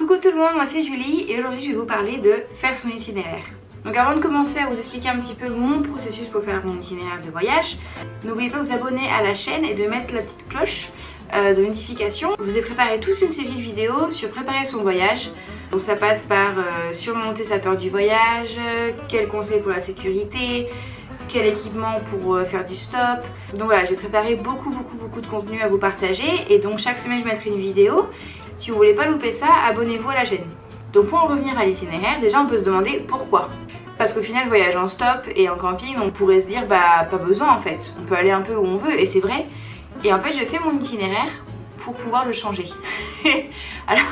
Coucou tout le monde, moi c'est Julie et aujourd'hui je vais vous parler de faire son itinéraire. Donc avant de commencer à vous expliquer un petit peu mon processus pour faire mon itinéraire de voyage, n'oubliez pas de vous abonner à la chaîne et de mettre la petite cloche de notification. Je vous ai préparé toute une série de vidéos sur préparer son voyage. Donc ça passe par surmonter sa peur du voyage, quels conseils pour la sécurité, quel équipement pour faire du stop. Donc voilà, j'ai préparé beaucoup de contenu à vous partager et donc chaque semaine je mettrai une vidéo. Si vous voulez pas louper ça, abonnez-vous à la chaîne. Donc pour en revenir à l'itinéraire, déjà on peut se demander pourquoi. Parce qu'au final, voyage en stop et en camping, on pourrait se dire bah pas besoin en fait, on peut aller un peu où on veut et c'est vrai. Et en fait je fais mon itinéraire pour pouvoir le changer. Alors,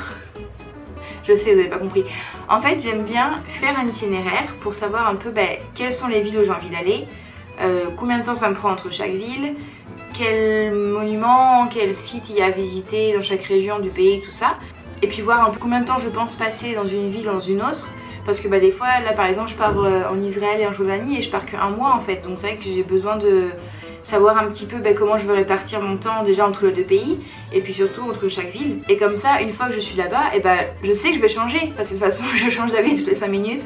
je sais, vous n'avez pas compris. En fait j'aime bien faire un itinéraire pour savoir un peu quelles sont les villes où j'ai envie d'aller, combien de temps ça me prend entre chaque ville, quel monument, quel site il y a à visiter dans chaque région du pays, tout ça. Et puis voir un peu combien de temps je pense passer dans une ville ou dans une autre. Parce que des fois, là par exemple, je pars en Israël et en Jordanie et je pars qu'un mois en fait. Donc c'est vrai que j'ai besoin de savoir un petit peu comment je veux répartir mon temps déjà entre les deux pays. Et puis surtout entre chaque ville. Et comme ça, une fois que je suis là-bas, je sais que je vais changer. Parce que de toute façon, je change d'avis toutes les 5 minutes.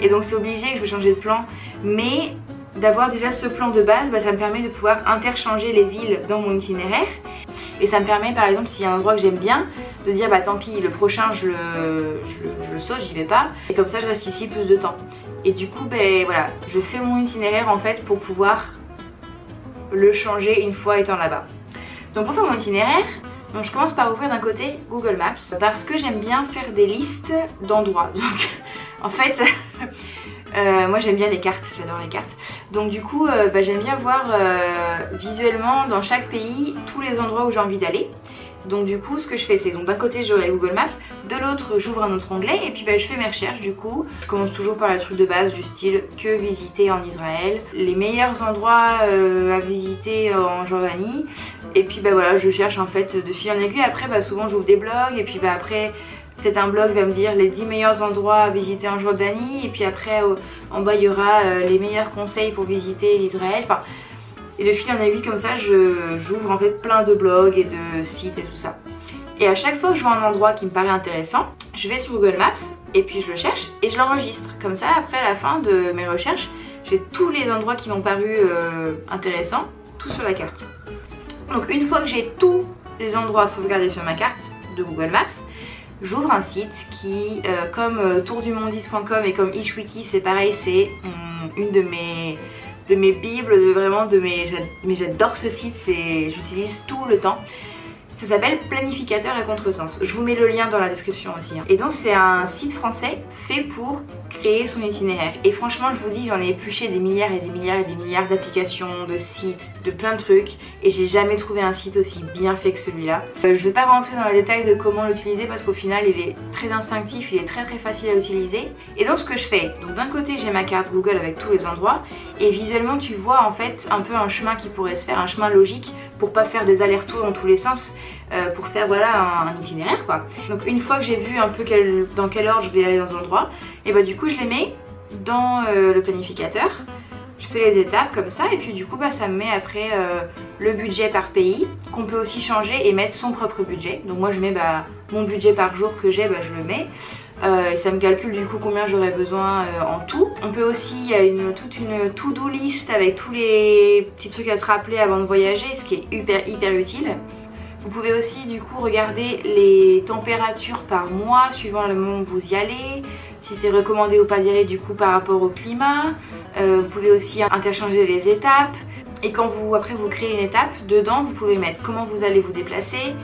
Et donc c'est obligé que je vais changer de plan. Mais d'avoir déjà ce plan de base, ça me permet de pouvoir interchanger les villes dans mon itinéraire. Et ça me permet par exemple, s'il y a un endroit que j'aime bien, de dire tant pis, le prochain je le saute, j'y vais pas. Et comme ça je reste ici plus de temps. Et du coup voilà, je fais mon itinéraire en fait pour pouvoir le changer une fois étant là-bas. Donc pour faire mon itinéraire, je commence par ouvrir d'un côté Google Maps parce que j'aime bien faire des listes d'endroits. Donc en fait moi j'aime bien les cartes, j'adore les cartes. Donc du coup j'aime bien voir visuellement dans chaque pays tous les endroits où j'ai envie d'aller. Donc du coup ce que je fais c'est d'un côté j'aurai Google Maps, de l'autre j'ouvre un autre onglet et puis je fais mes recherches. Du coup je commence toujours par le truc de base du style que visiter en Israël, les meilleurs endroits à visiter en Jordanie. Et puis voilà, je cherche en fait de fil en aiguille. Après souvent j'ouvre des blogs et puis après peut-être un blog va me dire les 10 meilleurs endroits à visiter en Jordanie. Et puis après en bas il y aura les meilleurs conseils pour visiter l'Israël. Et de fil en aiguille comme ça j'ouvre en fait plein de blogs et de sites et tout ça. Et à chaque fois que je vois un endroit qui me paraît intéressant, je vais sur Google Maps et puis je le cherche et je l'enregistre. Comme ça après à la fin de mes recherches, j'ai tous les endroits qui m'ont paru intéressants, tout sur la carte. Donc une fois que j'ai tous les endroits sauvegardés sur ma carte de Google Maps, j'ouvre un site qui, comme tourdumondis.com et comme Ishwiki, c'est pareil, c'est une de mes bibles, mais j'adore ce site, j'utilise tout le temps. Ça s'appelle Planificateur à contresens. Je vous mets le lien dans la description aussi. Et donc c'est un site français fait pour créer son itinéraire. Et franchement je vous dis, j'en ai épluché des milliards et des milliards et des milliards d'applications, de sites, de plein de trucs. Et j'ai jamais trouvé un site aussi bien fait que celui-là. Je vais pas rentrer dans les détails de comment l'utiliser parce qu'au final il est très instinctif, il est très facile à utiliser. Et donc ce que je fais, donc d'un côté j'ai ma carte Google avec tous les endroits. Et visuellement tu vois en fait un peu un chemin qui pourrait se faire, un chemin logique pour pas faire des allers-retours dans tous les sens. Pour faire un itinéraire quoi. Donc une fois que j'ai vu un peu dans quel ordre je vais aller dans un endroit, et du coup je les mets dans le planificateur. Je fais les étapes comme ça et puis du coup ça me met après le budget par pays qu'on peut aussi changer et mettre son propre budget. Donc moi je mets mon budget par jour que j'ai, je le mets. Et ça me calcule du coup combien j'aurais besoin en tout. On peut aussi, il y a toute une to-do list avec tous les petits trucs à se rappeler avant de voyager, ce qui est hyper utile. Vous pouvez aussi du coup regarder les températures par mois suivant le moment où vous y allez, si c'est recommandé ou pas d'y aller du coup par rapport au climat. Vous pouvez aussi interchanger les étapes et quand après vous créez une étape, dedans vous pouvez mettre comment vous allez vous déplacer,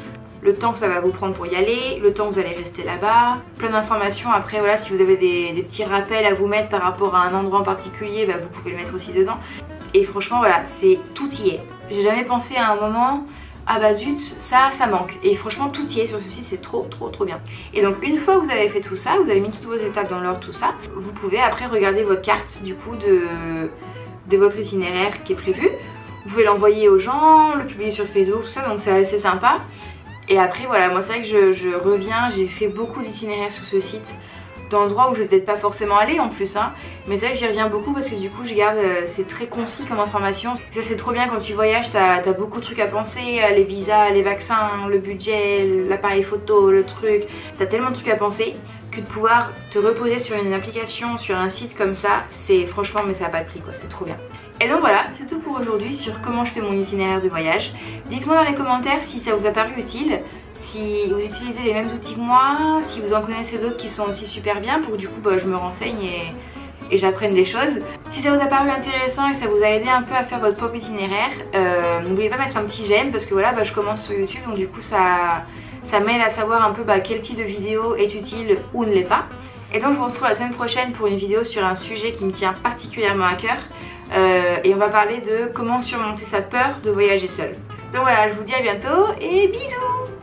le temps que ça va vous prendre pour y aller, le temps que vous allez rester là-bas, plein d'informations. Après voilà, si vous avez des petits rappels à vous mettre par rapport à un endroit en particulier, vous pouvez le mettre aussi dedans. Et franchement voilà, tout y est. J'ai jamais pensé à un moment ah zut, ça manque. Et franchement tout y est sur ce site, c'est trop bien. Et donc une fois que vous avez fait tout ça, vous avez mis toutes vos étapes dans l'ordre, tout ça, vous pouvez après regarder votre carte du coup de votre itinéraire qui est prévu. Vous pouvez l'envoyer aux gens, le publier sur Facebook, tout ça, donc c'est assez sympa. Et après voilà, moi c'est vrai que je reviens, j'ai fait beaucoup d'itinéraires sur ce site. d'endroits où je vais peut-être pas forcément aller en plus hein. Mais c'est vrai que j'y reviens beaucoup parce que du coup je garde, c'est très concis comme information. Ça c'est trop bien quand tu voyages, t'as beaucoup de trucs à penser, les visas, les vaccins, le budget, l'appareil photo, le truc. T'as tellement de trucs à penser que de pouvoir te reposer sur une application, sur un site comme ça, c'est franchement, mais ça n'a pas de prix quoi, c'est trop bien. Et donc voilà, c'est tout pour aujourd'hui sur comment je fais mon itinéraire de voyage. Dites-moi dans les commentaires si ça vous a paru utile, si vous utilisez les mêmes outils que moi, si vous en connaissez d'autres qui sont aussi super bien pour que du coup je me renseigne et j'apprenne des choses. Si ça vous a paru intéressant et que ça vous a aidé un peu à faire votre propre itinéraire, n'oubliez pas de mettre un petit j'aime parce que voilà, je commence sur YouTube donc du coup ça m'aide à savoir un peu quel type de vidéo est utile ou ne l'est pas. Et donc je vous retrouve la semaine prochaine pour une vidéo sur un sujet qui me tient particulièrement à cœur. Et on va parler de comment surmonter sa peur de voyager seule. Donc voilà, je vous dis à bientôt et bisous.